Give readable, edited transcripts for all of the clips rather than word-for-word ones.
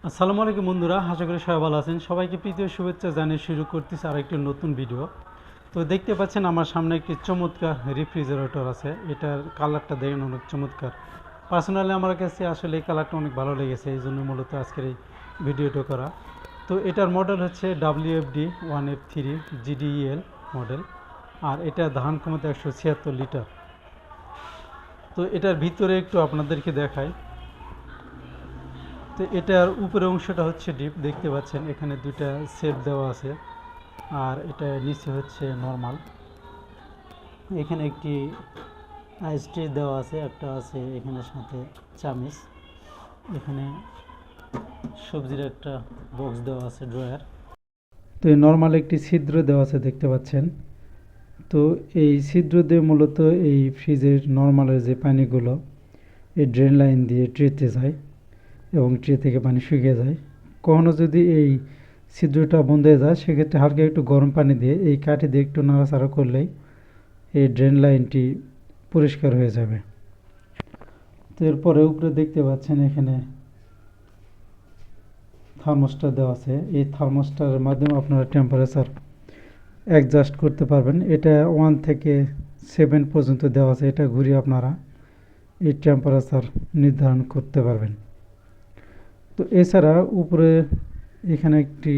আসসালামু আলাইকুম বন্ধুরা, আশা করি সবাই ভালো আছেন। সবাইকে প্রীতি ও শুভেচ্ছা জানিয়ে শুরু করতেছি আরেকটি নতুন ভিডিও। তো দেখতে পাচ্ছেন আমার সামনে একটি চমৎকার রেফ্রিজারেটর আছে। এটার কালারটা দেখেন অনেক চমৎকার। পার্সোনালি আমার কাছে আসলে এই কালারটা অনেক ভালো লেগেছে, এই জন্য মূলত আজকের এই ভিডিওটা করা। তো এটার মডেল হচ্ছে WFD1F3 GDEL মডেল, আর এটা ধারণ ক্ষমতা 176 লিটার। তো এটার ভিতরে একটু আপনাদেরকে দেখাই। তো এটার উপরের অংশটা হচ্ছে ডিপ, দেখতে পাচ্ছেন এখানে দুইটা শেপ দেওয়া আছে, আর এটা নিচে হচ্ছে নর্মাল। এখানে একটি আইসট্রি দেওয়া আছে, একটা আছে এখানে সাথে চামিচ। এখানে সবজির একটা বক্স দেওয়া আছে, ড্রয়ার। তো এই নর্মাল একটি ছিদ্র দেওয়া আছে, দেখতে পাচ্ছেন। তো এই ছিদ্র দিয়ে মূলত এই ফ্রিজের নর্মালের যে পানিগুলো এই ড্রেন লাইন দিয়ে ট্রেতে যায় এবং ট্রে থেকে পানি শুকিয়ে যায়। কখনো যদি এই ছিদ্রটা বন্ধ হয়ে যায়, সেক্ষেত্রে হালকা একটু গরম পানি দিয়ে এই কাঠি দিয়ে একটু নাড়াচাড়া করলেই এই ড্রেন লাইনটি পরিষ্কার হয়ে যাবে। তো এরপরে উপরে দেখতে পাচ্ছেন এখানে থার্মোস্টার দেওয়া আছে। এই থার্মোস্টারের মাধ্যমে আপনারা টেম্পারেচার অ্যাডজাস্ট করতে পারবেন। এটা 1 থেকে 7 পর্যন্ত দেওয়া আছে, এটা ঘুরিয়ে আপনারা এই টেম্পারেচার নির্ধারণ করতে পারবেন। তো এছাড়া উপরে এখানে একটি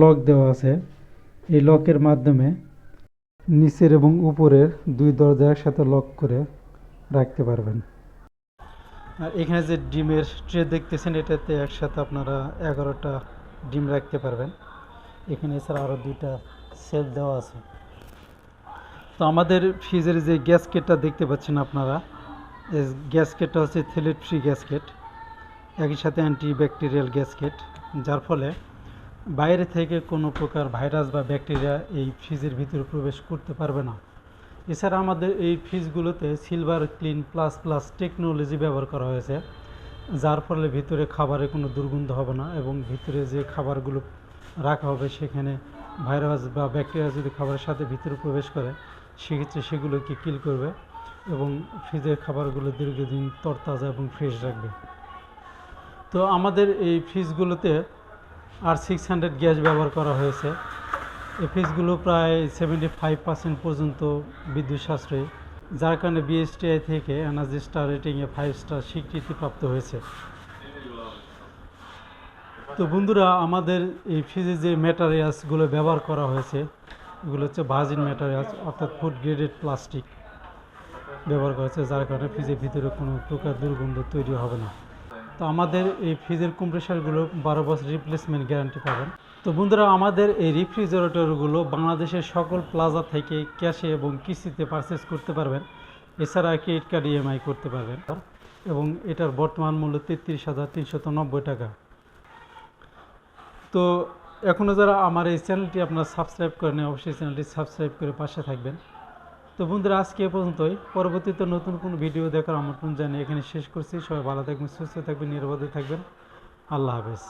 লক দেওয়া আছে। এই লকের মাধ্যমে নিচের এবং উপরের দুই দরজা একসাথে লক করে রাখতে পারবেন। আর এখানে যে ডিমের ট্রে দেখতেছেন, এটাতে একসাথে আপনারা 11টা ডিম রাখতে পারবেন। এখানে এছাড়া আরও দুইটা সেলফ দেওয়া আছে। তো আমাদের ফ্রিজের যে গ্যাসকেটটা দেখতে পাচ্ছেন আপনারা, এই গ্যাসকেটটা হচ্ছে থ্রেড ফ্রি গ্যাসকেট, একই সাথে অ্যান্টি ব্যাকটেরিয়াল গ্যাসকেট, যার ফলে বাইরে থেকে কোনো প্রকার ভাইরাস বা ব্যাকটেরিয়া এই ফ্রিজের ভিতরে প্রবেশ করতে পারবে না। এছাড়া আমাদের এই ফ্রিজগুলোতে silver clean plus plus technology ব্যবহার করা হয়েছে, যার ফলে ভিতরে খাবারে কোনো দুর্গন্ধ হবে না, এবং ভিতরে যে খাবারগুলো রাখা হবে সেখানে ভাইরাস বা ব্যাকটেরিয়া যদি খাবারের সাথে ভিতরে প্রবেশ করে, সেক্ষেত্রে সেগুলোকে কিল করবে এবং ফ্রিজের খাবারগুলো দীর্ঘদিন তরতাজা এবং ফ্রেশ রাখবে। তো আমাদের এই ফ্রিজগুলোতে R600 গ্যাস ব্যবহার করা হয়েছে। এই ফ্রিজগুলো প্রায় 75% পর্যন্ত বিদ্যুৎ সাশ্রয়ী, যার কারণে বিএসটিআই থেকে এনার্জি স্টার রেটিংয়ে 5 স্টার স্বীকৃতিপ্রাপ্ত হয়েছে। তো বন্ধুরা, আমাদের এই ফ্রিজে যে ম্যাটেরিয়ালসগুলো ব্যবহার করা হয়েছে, এগুলো হচ্ছে ভার্জিন ম্যাটেরিয়ালস, অর্থাৎ ফুড গ্রেডেড প্লাস্টিক ব্যবহার করা হয়েছে, যার কারণে ফ্রিজের ভিতরে কোনো প্রকার দুর্গন্ধ তৈরি হবে না। তো আমাদের এই ফ্রিজের কম্প্রেসারগুলো 12 বছর রিপ্লেসমেন্ট গ্যারান্টি পাবেন। তো বন্ধুরা, আমাদের এই রেফ্রিজারেটরগুলো বাংলাদেশের সকল প্লাজা থেকে ক্যাশে এবং কিস্তিতে পারচেস করতে পারবেন। এছাড়া ক্রেডিট কার্ড ইএমআই করতে পারবেন, এবং এটার বর্তমান মূল্য 33,390 টাকা। তো এখনও যারা আমার এই চ্যানেলটি আপনারা সাবস্ক্রাইব করেন, অবশ্যই চ্যানেলটি সাবস্ক্রাইব করে পাশে থাকবেন। তো বন্ধুরা, আজকে এ পর্যন্তই। পরবর্তীতে নতুন কোনো ভিডিও দেখার আমন্ত্রণ জানিয়ে এখানে শেষ করছি। সবাই ভালো থাকবেন, সুস্থ থাকবেন, নিরাপদে থাকবেন। আল্লাহ হাফেজ।